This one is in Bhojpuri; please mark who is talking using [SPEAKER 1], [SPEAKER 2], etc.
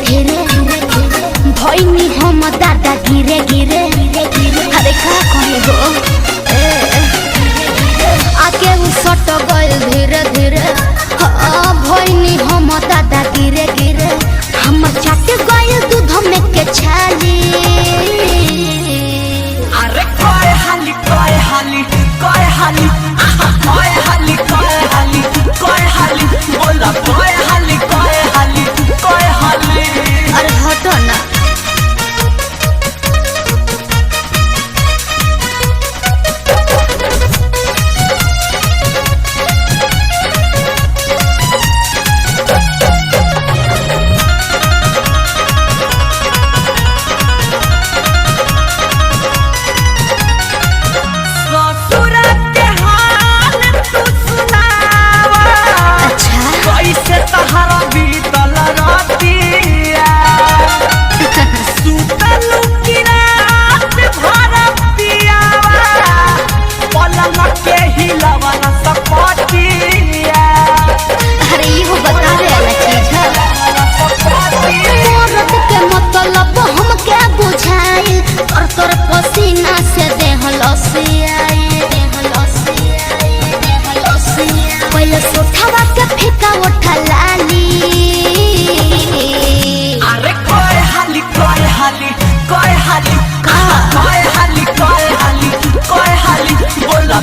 [SPEAKER 1] धीरे भइनी हम दादा गिरे गिरे अरे का कहे हो आके उ सट गइल धीरे धीरे भइनी हम दादा गिरे गिरे हम चाट गइल दूध में के छाली
[SPEAKER 2] अरे कोई हाली कोई हाली कोई हाली कोई हाली कोई हाली कोई हाली बोला कोई हाली कोई हाली कोई हाली
[SPEAKER 1] अरे हटो ना पसीना से पहले सोठावा के फेंका उठा लाली
[SPEAKER 2] अरे कोई हाली कोई हाली कोई हाली कोई हाली कोई हाली कोई हाली बोला